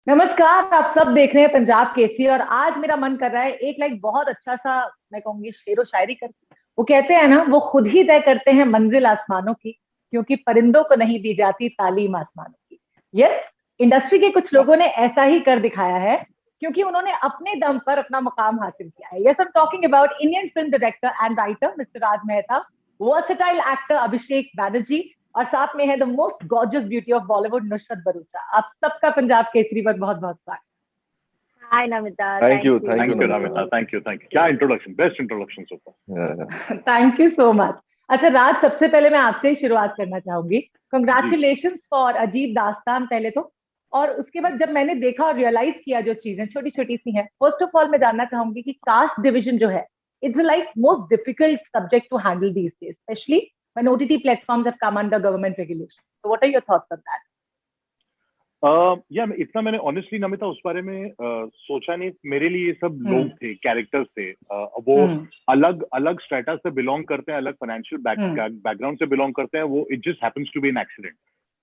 नमस्कार। आप सब देख रहे हैं पंजाब केसरी और आज मेरा मन कर रहा है एक बहुत अच्छा सा, मैं कहूंगी शेरो शायरी कर। वो कहते हैं ना, वो खुद ही तय करते हैं मंजिल आसमानों की, क्योंकि परिंदों को नहीं दी जाती तालीम आसमानों की। यस, इंडस्ट्री के कुछ वाह। लोगों ने ऐसा ही कर दिखाया है, क्योंकि उन्होंने अपने दम पर अपना मुकाम हासिल किया है। Yes, I am talking about Indian film director and writer mister Raj Mehta, versatile actor Abhishek Banerjee, और साथ में है the most gorgeous beauty of Bollywood Nushrat Bharucha. आप सबका पंजाब केसरी पर बहुत बहुत स्वागत। Hi Namita, thank thank you, you. Thank you thank you Namita. Ramita, thank you. क्या introduction, best introduction so far. Thank you so much. अच्छा राज, सबसे पहले मैं आपसे ही शुरुआत करना चाहूंगी। जी। कंग्रेचुलेशन फॉर अजीब दास्तान पहले तो। और उसके बाद जब मैंने देखा और रियलाइज किया जो चीजें छोटी छोटी सी हैं, फर्स्ट ऑफ ऑल मैं जानना चाहूंगी कि कास्ट डिवीजन जो है, it's like most difficult subject to handle these days, especially when OTT platforms have come under government regulation. So what are your thoughts on that? या इतना मैंने ऑनेस्टली नमिता उस बारे में सोचा नहीं। मेरे लिए ये सब लोग थे, कैरेक्टर्स थे। वो अलग अलग स्टेटस से बिलोंग करते हैं, अलग फाइनेंशियल बैकग्राउंड से बिलोंग करते हैं। वो it just happens to be an accident.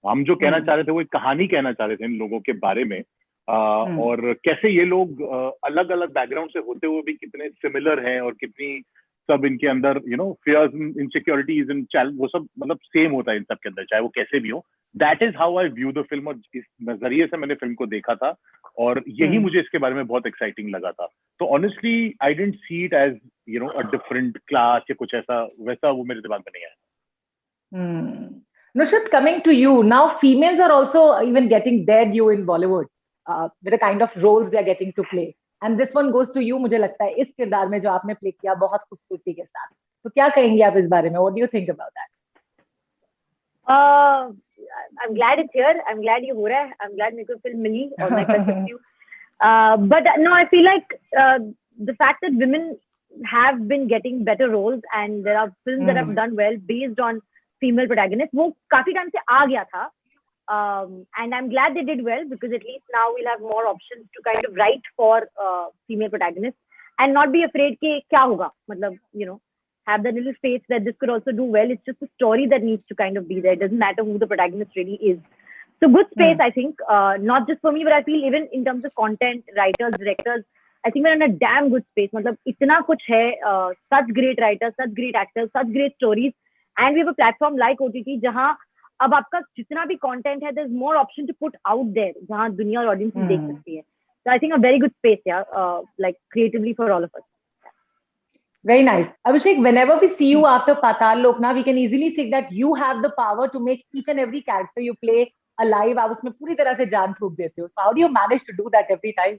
हम जो कहना चाह रहे थे वो एक कहानी कहना चाह रहे थे इन लोगों के बारे में। और कैसे ये लोग अलग अलग बैकग्राउंड से होते हुए भी कितने सिमिलर हैं, और कितनी सब इनके अंदर फियर्स, इनसिक्योरिटीज, वो सब मतलब सेम होता है इन सब के अंदर, चाहे वो कैसे भी हो। That is how eye view the film, और इस नजरिए से मैंने फिल्म को देखा था, और यही मुझे इसके बारे में बहुत एक्साइटिंग लगा था। तो honestly I didn't see it as a different class या कुछ ऐसा वैसा, वो मेरे दिमाग में नहीं आया। Nusrat, coming to you now, females are also even getting their due in Bollywood with the kind of roles they are getting to play, and this one goes to you। मुझे लगता है इस किरदार में जो आपने प्ले किया बहुत खूबसूरती के साथ, तो क्या कहेंगे आप इस बारे में? What do you think about that? I'm glad it's here. I'm glad ये हो रहा है. I'm glad मेरे को film मिली और मैं कर सकती हूँ. But no, I feel like the fact that women have been getting better roles and there are films that have done well based on female protagonists, वो काफी टाइम से आ गया था. And I'm glad they did well because at least now we'll have more options to kind of write for female protagonists and not be afraid कि क्या होगा, मतलब have that little faith that this could also do well. It's just a story that needs to kind of be there. It doesn't matter who the protagonist really is. So good space, I think, not just for me, but I feel even in terms of content, writers, directors, I think we're in a damn good space. मतलब इतना कुछ है, such great writers, such great actors, such great stories, and we have a platform like OTT जहाँ अब आपका जितना भी content है, there's more option to put out there जहाँ दुनिया और audience देख सकती है. So I think a very good space, yeah, like creatively for all of us. Very nice. Abhishek, whenever we see you after Patal Lokna, we can easily see that you have the power to make each and every character you play alive. आप उसमें पूरी तरह से जान फूंक देते हो. So how do you manage to do that every time?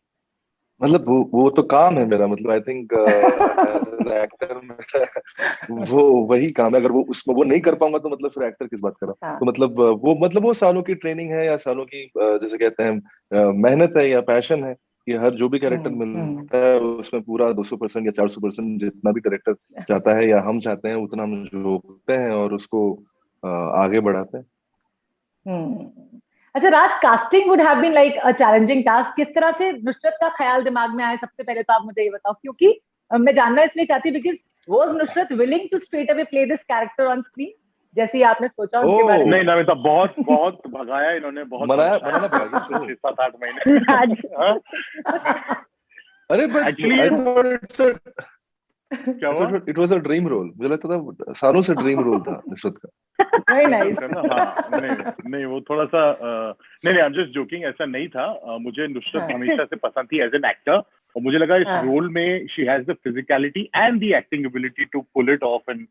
मतलब वो तो काम है मेरा। मतलब आई थिंक एज एक्टर वो वही काम है। अगर वो उसमें वो नहीं कर पाऊंगा तो मतलब फिर एक्टर किस बात करा। तो मतलब वो सालों की ट्रेनिंग है या सालों की जैसे कहते हैं मेहनत है या पैशन है कि हर जो भी कैरेक्टर मिलता है उसमें पूरा 200% या 400% जितना भी कैरेक्टर चाहता है या हम चाहते हैं उतना हम झोंकते हैं और उसको आगे बढ़ाते हैं। अच्छा Raj, casting would have been like a challenging task. किस तरह से नुसरत का ख्याल दिमाग में आया? सबसे पहले तो आप मुझे ये बताओ, क्योंकि मैं जानना इसलिए चाहती because was Nusrat willing to straight away play this character on screen जैसे ही आपने सोचा उनके बारे में? नहीं नमिता, बहुत बहुत भगाया इन्होंने, बहुत मनाना पड़ा 6-7-8 महीने। अरे but actually I thought it's क्या हुआ? It was a dream role. मुझे लगता था सालों से ड्रीम रोल था नुसरत का। Very nice. हाँ, नहीं वो थोड़ा सा नहीं आई एम जस्ट जोकिंग, ऐसा नहीं था। मुझे नुसरत हमेशा से पसंद थी एज एन एक्टर, और मुझे लगा इस रोल में she has the physicality and the acting ability to pull it off and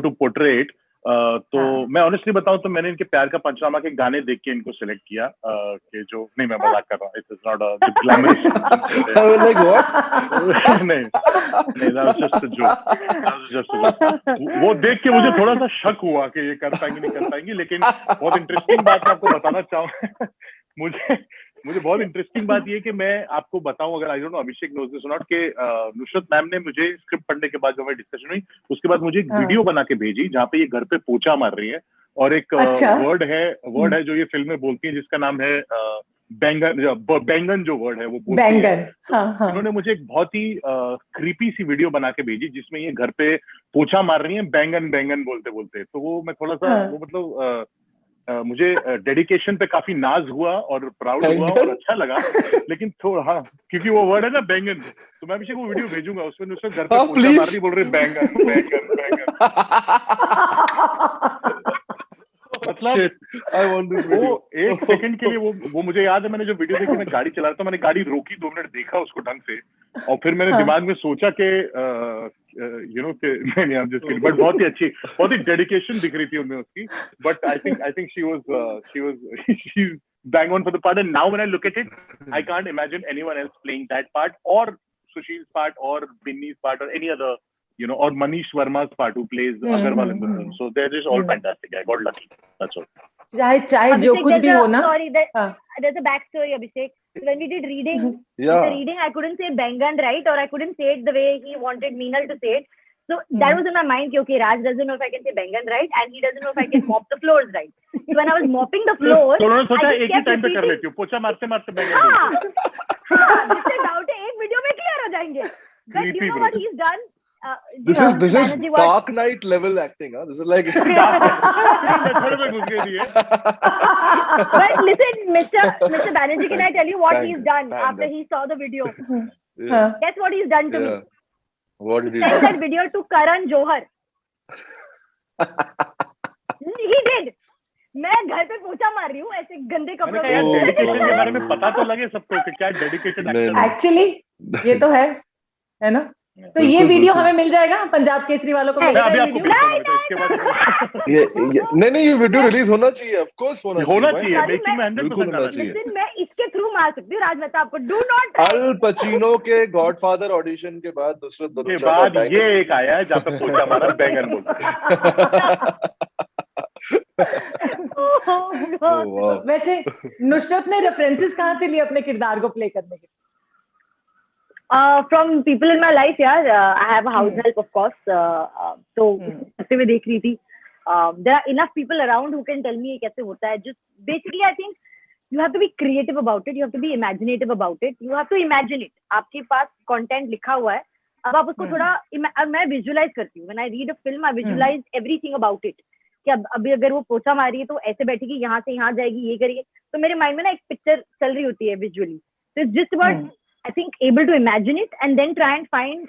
to portray it. तो मैं ऑनेस्टली बताऊं तो मैंने इनके प्यार का पंचनामा के गाने देख के इनको सिलेक्ट किया कि जो नहीं, मैं मजाक कर रहा हूँ, it is not a glamorous. Like what? नहीं that was just a joke. वो देख के मुझे थोड़ा सा शक हुआ कि ये कर पाएंगे नहीं कर पाएंगे, लेकिन बहुत इंटरेस्टिंग बात मैं आपको बताना चाहूँ। मुझे बहुत इंटरेस्टिंग बात ये कि मैं आपको बताऊं, अगर I don't know Abhishek knows this और नॉट, के नुसरत मैम ने मुझे स्क्रिप्ट पढ़ने के बाद जो हमारी डिस्कशन हुई उसके बाद मुझे एक वीडियो बना के भेजी जहाँ पे ये घर पे पोछा मार रही है, और एक वर्ड है जो ये फिल्म में बोलती है जिसका नाम है बैंगन जो वर्ड है वो बोलती है। इन्होंने मुझे एक बहुत ही क्रीपी सी वीडियो बना के भेजी जिसमें ये घर पे पोछा मार रही है बैंगन बैंगन बोलते बोलते। तो वो मैं थोड़ा सा वो मतलब मुझे डेडिकेशन पे काफी नाज हुआ और प्राउड हुआ और अच्छा लगा, लेकिन थोड़ा हाँ, क्योंकि वो वर्ड है ना बैंगन, तो मैं अभिषेक को वीडियो भेजूंगा, उसमें घर पे पोछा मार रही बोल रहे बैंगन बैंगन बैंगन। मतलब वो एक सेकंड के लिए वो मुझे याद है, मैंने जो वीडियो देखी, मैं गाड़ी चला रहा था, मैंने गाड़ी रोकी, 2 मिनट देखा उसको ढंग से, और फिर मैंने दिमाग में सोचा कि यू नो कि बट बहुत ही डेडिकेशन दिख रही थी उनमें उसकी, but I think she was bang on for the part, and now when I look at it, I can't imagine anyone else playing that part, or Sushil's part, or Binny's part, or any other, or Manish Verma's part who plays Agarwal in the film. So they're just all fantastic. I got lucky. That's all. चाहे जो कुछ भी हो ना. Sorry, there's a backstory, Abhishek. When we did reading, I couldn't say Bengan right, or I couldn't say it the way he wanted Meenal to say it. So that was in my mind, okay, Raj doesn't know if I can say Bengan right, and he doesn't know if I can mop the floors right. So when I was mopping the floors, तो उन्होंने सोचा एक ही time पे कर लेती हूँ, पोछा मारते मारते बैंगन। हाँ, जिससे डाउट है एक वीडियो में क्लियर हो जाएंगे। But you know what he's done? This is Dark Knight level acting, huh? This is like. But listen, Mr. Banerjee, can I tell you what he's done after he saw the video? Guess what he's done to me? What did he Send do? that video to Karan Johar. He did. मैं घर पे पोछा मार रही हूँ ऐसे गंदे कपड़ों में। डेडिकेशन के बारे में पता तो लगे सबको कि क्या डेडिकेटेड एक्टर है। एक्चुअली ये तो है ना? तो ये वीडियो हमें मिल जाएगा पंजाब केसरी वालों को? अभी आपको इसके बाद नहीं ये वीडियो रिलीज होना चाहिए, ऑफ कोर्स होना चाहिए, मेकिंग में 100% होना चाहिए। लेकिन मैं इसके थ्रू मार सकती हूँ राज मेहता आपको। Do not. अल पचिनो के गॉडफादर ऑडिशन के बाद नुसरत के बाद ये एक आया है जहाँ पे पोछा मारा बैंगन बोल। वैसे नुसरत ने रेफरेंसेस कहाँ से लिए अपने किरदार को प्ले करने के? From people in my life, yeah. I have a house help, of course. So मैं देख रही थी. There are enough people around who can tell me कैसे होता है. Just basically, I think you have to be creative about it. You have to be imaginative about it. You have to imagine it. आपके पास content लिखा हुआ है. अब आप उसको थोड़ा मैं visualize करती हूँ. When I read a film, I visualize everything about it. कि अभी अगर वो पोछा मारी है तो ऐसे बैठेगी, यहाँ से यहाँ जाएगी, ये करेगी, तो मेरे माइंड में ना एक पिक्चर चल रही होती है visually. So it's just about I think able to imagine it and then try and find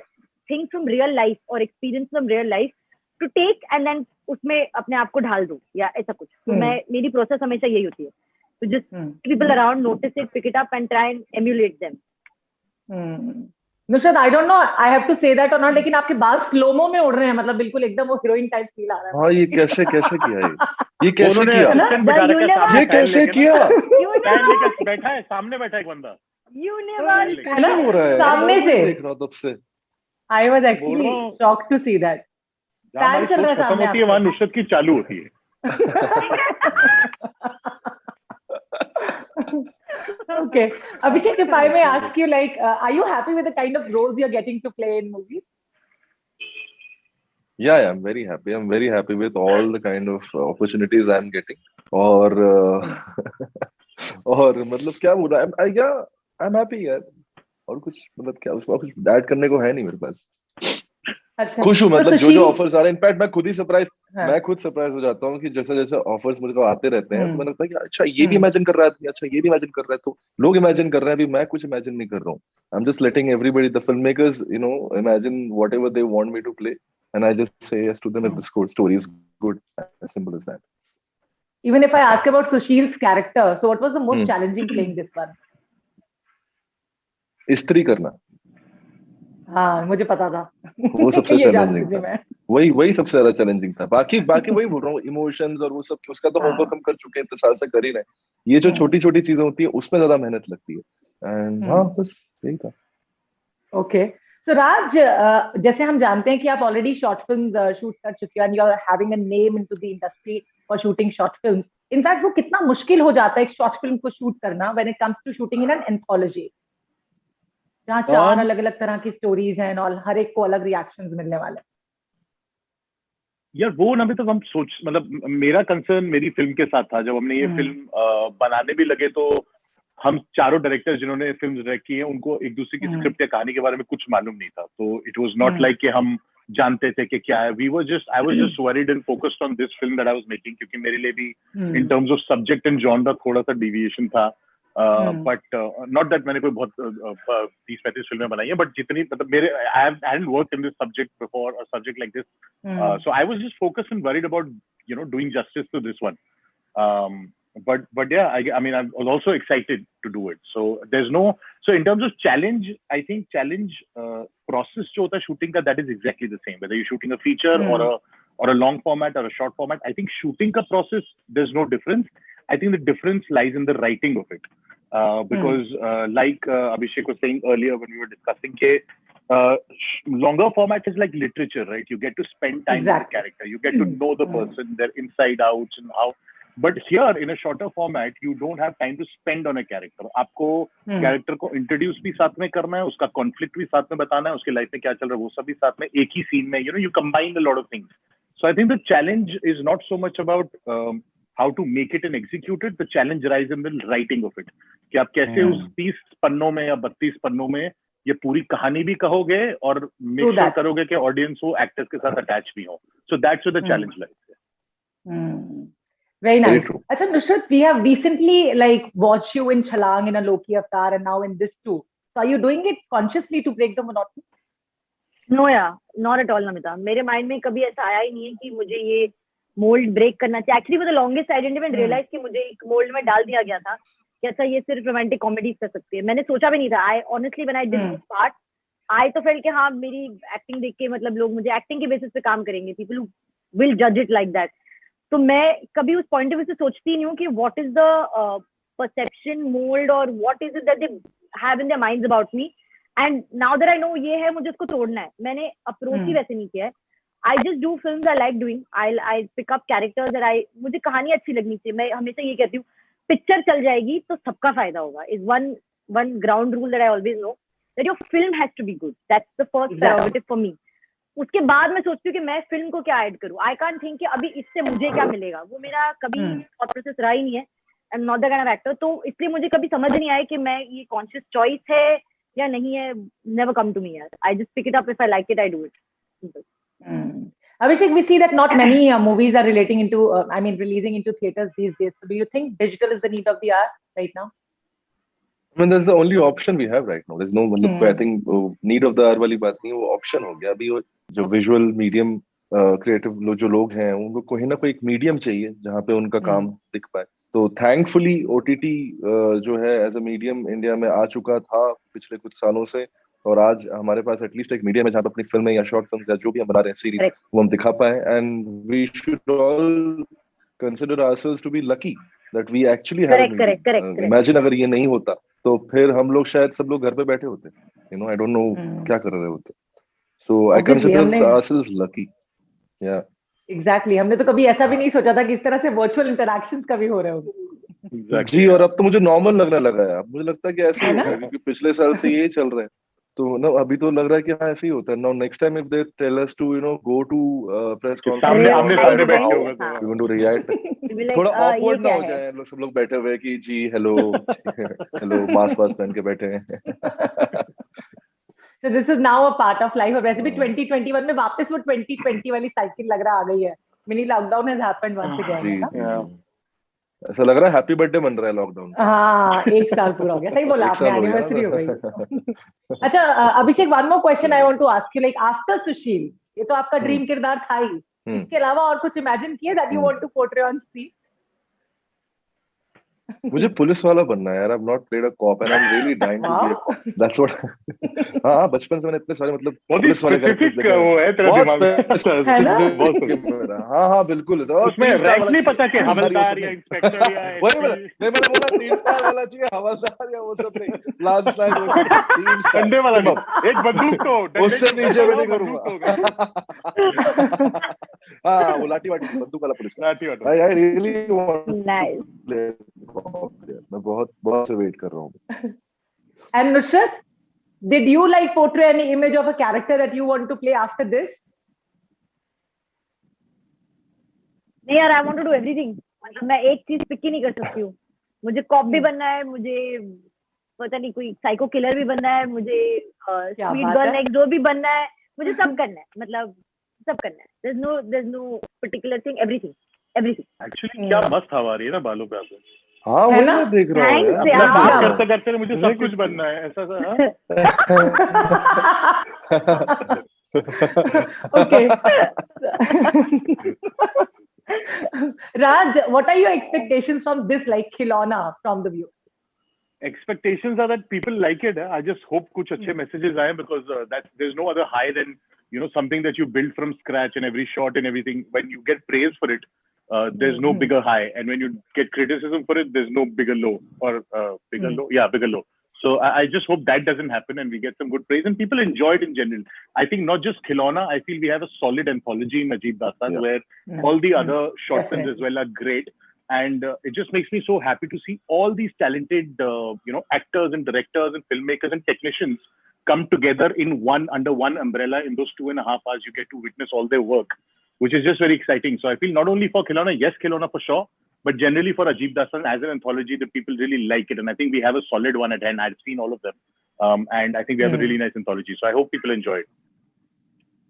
things from real life or experience from real life to take and then उसमें अपने आप को ढाल दो या ऐसा कुछ. तो मेरी प्रोसेस हमेशा यही होती है. So just people around notice it, pick it up and try and emulate them. Nusrat, I don't know I have to say that or not, लेकिन आपके बाल स्लोमो में उड़ रहे हैं, मतलब बिल्कुल एकदम वो हीरोइन टाइप फील आ रहा है. हाँ, ये कैसे किया है? ये कैसे किया? बैठा है, सामने बैठा एक बंदा. कैसे हो रहा है? सामने से देख रहा हूँ तब से. I was actually shocked to see that. Fan चल रहा है सामने. होती है वहाँ नुसरत की चालू होती है. Okay, Abhishek, if I may ask you, like, are you happy with the kind of roles you're getting to play in movies? Yeah, I'm very happy. I'm very happy with all the kind of opportunities I'm getting. और मतलब क्या बोल रहा है? I'm happy यार. और कुछ मतलब क्या उसमें कुछ ऐड करने को है नहीं मेरे पास. अच्छा, खुश हूँ, मतलब जो ऑफर्स आ रहे हैं. इनफैक्ट मैं खुद सरप्राइज हो जाता हूँ कि जैसे ऑफर्स मुझे को आते रहते हैं, तो मैंने लगता है कि अच्छा ये भी इमेजिन कर रहा है, अच्छा ये भी इमेजिन कर रहा है, तो लोग इमेजिन कर रहे हैं, अभी मैं कुछ इमेजिन नहीं कर रहा हूँ. I am just letting everybody, the film makers, imagine whatever they want me to play, and I just say yes to them if the story is good. As simple as that. Even if I ask about Sushil's character, so what was the most challenging playing this one? स्त्री करना. हाँ, मुझे पता था. वो सबसे challenging था. वही सबसे ज्यादा चैलेंजिंग था. बाकी वही बोल रहा हूँ, इमोशंस और वो सब, उसका तो होमवर्क हम कर चुके हैं, 3 साल से कर ही रहे. ये जो छोटी चीजें होती है उसमें ज्यादा मेहनत लगती है. एंड हाँ, बस यही था. ओके, तो राज, जैसे हम जानते हैं कि आप ऑलरेडी शॉर्ट फिल्म शूट कर चुके हैं, you are having a name into the industry for shooting short films. In fact वो कितना मुश्किल हो जाता है एक शॉर्ट फिल्म को शूट करना when it comes to shooting in an anthology, जहाँ 4 अलग-अलग तरह की स्टोरीज हैं और हर एक को अलग रिएक्शंस मिलने वाले. यार वो ना, अभी तक हम मतलब मेरा कंसर्न मेरी फिल्म के साथ था. जब हमने ये फिल्म बनाने भी लगे तो हम चारों डायरेक्टर जिन्होंने फिल्म डायरेक्ट की हैं, उनको एक दूसरे की स्क्रिप्ट या कहानी के बारे में कुछ मालूम नहीं था. तो इट वाज नॉट लाइक कि हम जानते थे कि क्या है. I was just worried and focused on this film that I was making, क्योंकि मेरे लिए भी in terms of subject and genre थोड़ा सा डिविएशन था. बट नॉट दैट मैंने कोई बहुत 30-35 फिल्में बनाई है, बट जितनी मतलब मेरे I hadn't worked in this subject before, a subject like this. So I was just focused and worried about doing justice to this one. But yeah, I mean, I was also excited to do it. So so in terms of challenge, I think challenge process jo hota hai shooting ka, that is exactly the same, whether you're shooting a feature or a long format or a short format. I think shooting ka process, there's no difference. I think the difference lies in the writing of it, because like Abhishek was saying earlier when we were discussing longer format is like literature, right? You get to spend time with the character, you get to know the person, their inside outs and how. But here in a shorter format, you don't have time to spend on a character. आपको character को introduce भी साथ में करना है, उसका conflict भी साथ में बताना है, उसके life में क्या चल रहा है वो सब भी साथ में एक ही scene में, you combine a lot of things. So I think the challenge is not so much about how to make it and execute it. The challenge lies in the writing of it. कि आप कैसे उस 30 पन्नों में या 32 पन्नों में ये पूरी कहानी भी कहोगे और make sure करोगे कि audience वो actors के साथ attach भी हो. So that's where the challenge lies. Very nice. Acha, Nusrat, we have recently watched you in Chhalang, in a Loki Avatar, and now in this too. So are you doing it consciously to break the monotony? No, yeah, not at all, Namita. मेरे mind में कभी ऐसा आया ही नहीं है कि मुझे ये mold break करना चाहिए. Actually, for the longest, I didn't even realize कि मुझे एक mold में डाल दिया गया था कि अच्छा ये सिर्फ romantic comedy कर सकती है. मैंने सोचा भी नहीं था. I honestly, when I did this part, I तो felt कि हाँ मेरी acting देख के मतलब लोग मुझे acting के basis पे काम करेंगे. People will judge it like that. तो मैं कभी उस पॉइंट ऑफ व्यू से सोचती नहीं हूँ कि what is the perception mould और what is it that they have in their minds about me. And now that I know ये है, मुझे उसको तोड़ना है. मैंने अप्रोच ही वैसे नहीं किया है. I just do films I like doing. I pick up characters that मुझे कहानी अच्छी लगनी चाहिए. मैं हमेशा ये कहती हूँ पिक्चर चल जाएगी तो सबका फायदा होगा. Is one ground rule that I always know, that your film has to be good. That's the first priority for me. उसके बाद मैं सोचती हूँ कि मैं फिल्म को क्या ऐड करूँ. आई कांट थिंक कि अभी इससे मुझे क्या मिलेगा. वो मेरा कभी थॉट प्रोसेस रहा ही नहीं है. I am not the kind of actor. तो इसलिए मुझे कभी समझ नहीं आया कि मैं ये कॉन्शियस चॉइस है या नहीं है. नेवर कम टू मी यार. I just pick it up. If I like it I do it. Abhishek, we see that not many movies are releasing into theaters these days. So do you think digital is the need of the hour right now? I mean, that's the only option we have right now. There's no, I think need of the hour वाली बात नहीं है, वो option हो गया. अभी वो जो visual medium creative जो लोग हैं उनको कोई ना कोई एक medium चाहिए जहाँ पे उनका काम दिख पाए. तो thankfully OTT जो है as a medium इंडिया में आ चुका था पिछले कुछ सालों से, और आज हमारे पास एटलीस्ट एक मीडियम है जहाँ पे अपनी फिल्में या शॉर्ट फिल्म्स या जो भी हम बना रहे हैं सीरीज वो हम दिखा पाए. And we should all consider ourselves to be lucky that we actually have. Imagine अगर ये नहीं होता तो फिर हम लोग शायद सब लोग घर पे बैठे होते. आई डोंट नो क्या कर रहे होते. सो आई कंसिडर आवरसेल्व्स लकी. या एग्जैक्टली. हमने तो कभी ऐसा भी नहीं सोचा था कि इस तरह से वर्चुअल इंटरैक्शंस कभी हो रहे होंगे. जी, और अब तो मुझे नॉर्मल लगने लगा है. अब मुझे लगता है कि ऐसे ही होगा क्योंकि पिछले साल से ये चल रहा है. तो ना अभी तो लग रहा है कि हाँ ऐसे ही होता है. Now next time if they tell us to go to press conference सामने बैठे होंगे वी वांट टू रिएक्ट. थोड़ा ऑकवर्ड ना हो जाए लोग, सब लोग बैठे हुए कि जी हेलो हेलो मास्क पहन के बैठे हैं. So this is now a part of life. वैसे भी 2021 में वापस वो 2020 वाली साइकिल लग रहा आ गई है. Mini lockdown has happened once again. ऐसा लग रहा है हैप्पी बर्थडे मन रहा है लॉकडाउन. हाँ, एक साल पूरा हो गया. सही बोला आपने, एनिवर्सरी हो गई. अच्छा Abhishek, one more question I want to ask you. Like after Sushil, ये तो आपका ड्रीम किरदार था ही. इसके अलावा और कुछ इमेजिन किया that you want to portray on screen? मुझे पुलिस वाला बनना है यार. I have not played a cop and I am really dying to be a cop. That's what. हाँ, बचपन से मैंने इतने सारे मतलब पुलिस वाले कैरेक्टर्स देखे. वो है तेरा दिमाग बहुत. हाँ बिल्कुल. उसमें रैंक नहीं पता कि हवलदार या इंस्पेक्टर या वही मैंने बोला 3 स्टार वाला चाहिए, हवलदार या वो सब नहीं. लांस लाइन 3 स्टार डंडे वाला. एक बंदूक तो उससे नीचे मैं नहीं करूंगा. हाँ वो लाठी वाटी बंदूक वाला पुलिस. I really want. मैं बहुत से वेट कर रहा हूँ. And Nusrat, did you portray any image of a character that you want to play after this? नहीं यार, I want to do everything. मतलब मैं एक चीज पिक ही नहीं कर सकती हूँ. मुझे कॉप भी बनना है, मुझे पता नहीं कोई साइको किलर भी बनना है, मुझे स्वीट गर्ल नेक्स्ट डोर भी बनना है, मुझे सब करना है, मतलब सब करना है. There's no particular thing, everything. Actually क्या मस्त हवा रही है ना बालों पे आपको. हाँ वही मैं देख रहा हूँ Thanks, यार. यार. बात करते करते मुझे सब कुछ बनना है ऐसा Okay. Raj, what are your expectations from this, like Khilona, from the view? Expectations are that people like it. I just hope कुछ अच्छे messages आए, because there's no other high than, you know, something that you build from scratch, and every shot and everything. When you get praise for it, there's no bigger high, and when you get criticism for it, there's no bigger low, or bigger low. Yeah, bigger low. So I just hope that doesn't happen, and we get some good praise, and people enjoy it in general. I think not just Khilona. I feel we have a solid anthology in Ajeeb Dastan, where all the other short films as well are great. And it just makes me so happy to see all these talented, actors and directors and filmmakers and technicians come together under one umbrella. In those 2.5 hours, you get to witness all their work, which is just very exciting. So I feel not only for Khilona, yes, Khilona for sure, but generally for Ajeeb Dastan as an anthology, the people really like it. And I think we have a solid one at hand. I've seen all of them. And I think we have a really nice anthology. So I hope people enjoy it.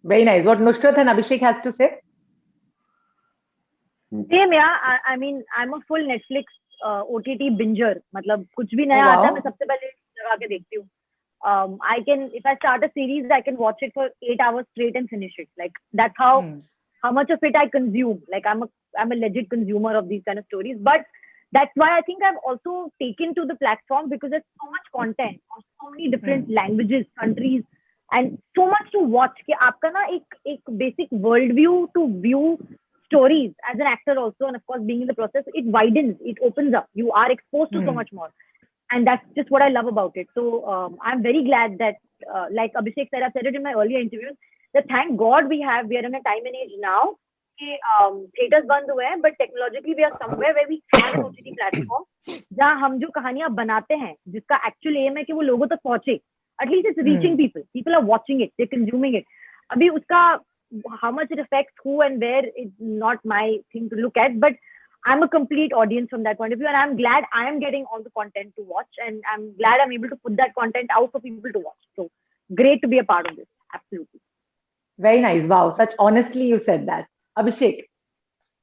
Very nice. What Nusrat and Abhishek has to say? Same, yeah. I mean, I'm a full Netflix OTT binger. मतलब कुछ भी नया आता है मैं सबसे पहले लगा के देखती हूँ. If I start a series, I can watch it for 8 hours straight and finish it. Like that's how much of it I consume. Like I'm a legit consumer of these kind of stories. But that's why I think I've also taken to the platform, because there's so much content of so many different languages, countries, and so much to watch. कि आपका ना एक basic world view to view stories as an actor also, and of course being in the process, it widens, it opens up. You are exposed to so much more, and that's just what I love about it. So I'm very glad that, like Abhishek said, I've said it in my earlier interviews, that thank God we are in a time and age now कि theaters बंद हुए हैं, but technologically we are somewhere where we have an OTT platform जहाँ हम जो कहानियां बनाते हैं, जिसका actual aim है कि वो लोगों तक पहुंचे. At least it's reaching people. People are watching it, they're consuming it. अभी उसका how much it affects who and where is not my thing to look at, but I'm a complete audience from that point of view, and I'm glad I am getting all the content to watch, and I'm glad I'm able to put that content out for people to watch. So great to be a part of this. Absolutely. Very nice. Wow, such honestly you said that. Abhishek.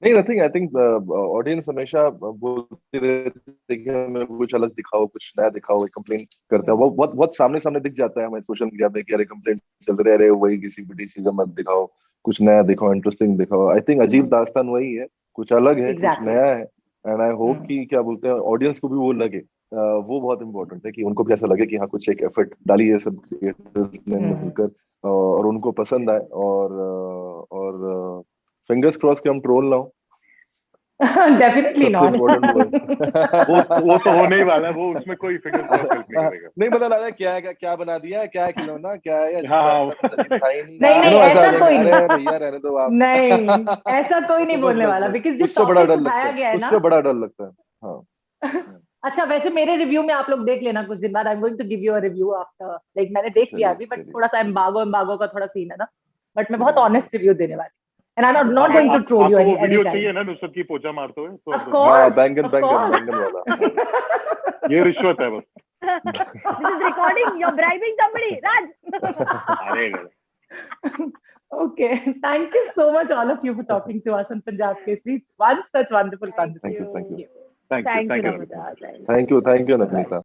नहीं, I think audience हमेशा बोलती रहती है कि हमें कुछ अलग दिखाओ, कुछ नया दिखाओ, कंप्लेन करते हैं. बहुत सामने दिख जाता है हमें सोशल मीडिया पे कि अरे कंप्लेंट चल रहे हैं, वही किसी भी चीज मत दिखाओ, कुछ नया दिखाओ, इंटरेस्टिंग दिखाओ. आई थिंक अजीब दास्तान वही है, कुछ अलग है, कुछ नया है. एंड आई होप कि क्या बोलते हैं ऑडियंस को भी वो लगे. वो बहुत इंपॉर्टेंट है कि उनको भी ऐसा लगे कि हाँ कुछ एक एफर्ट डाली है सब क्रिएटर्स ने मिलकर, और उनको पसंद आए. और फिंगर्स क्रॉस के हम ट्रोल ना हो. Definitely not. वो तो होने ही वाला है, वो उसमें कोई फिंगर क्रॉस नहीं करेगा. नहीं पता लगा क्या बना दिया है, क्या है खिलौना, क्या है. नहीं ऐसा कोई नहीं. भैया रहने दो आप. नहीं ऐसा कोई नहीं बोलने वाला, बिकॉज उससे बड़ा डर लगता है, उससे बड़ा डर लगता है. हाँ. अच्छा, वैसे मेरे रिव्यू में आप लोग देख लेना कुछ दिन बाद. I am going to give you a review after, like मैंने देख लिया अभी, बट थोड़ा सा एम्बार्गो का थोड़ा सीन है ना, बट मैं बहुत ऑनेस्ट रिव्यू देने वाली. And I'm not going to troll you any time. Video चाहिए ना नुसरत की पोछा मारते हुए, तो हां बैंगन वाला. ये रिश्वत है बस. This is recording. You're bribing somebody, Raj. Okay, thank you so much all of you for talking to us on Punjab Kesari. One such wonderful conversation. Thank you, Namita.